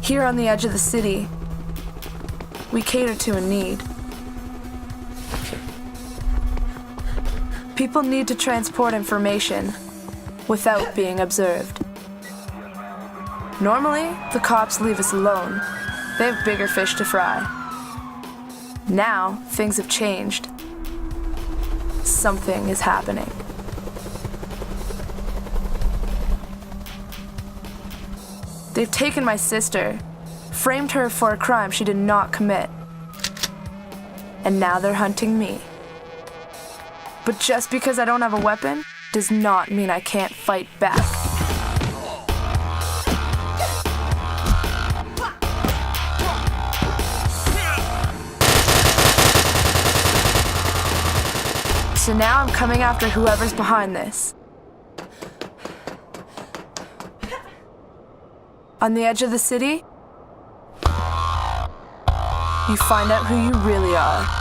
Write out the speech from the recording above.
Here on the edge of the city, we cater to a need. People need to transport information without being observed. Normally, the cops leave us alone. They have bigger fish to fry. Now, things have changed. Something is happening. They've taken my sister, framed her for a crime she did not commit. And now they're hunting me. But just because I don't have a weapon does not mean I can't fight back. So now I'm coming after whoever's behind this. On the edge of the city, you find out who you really are.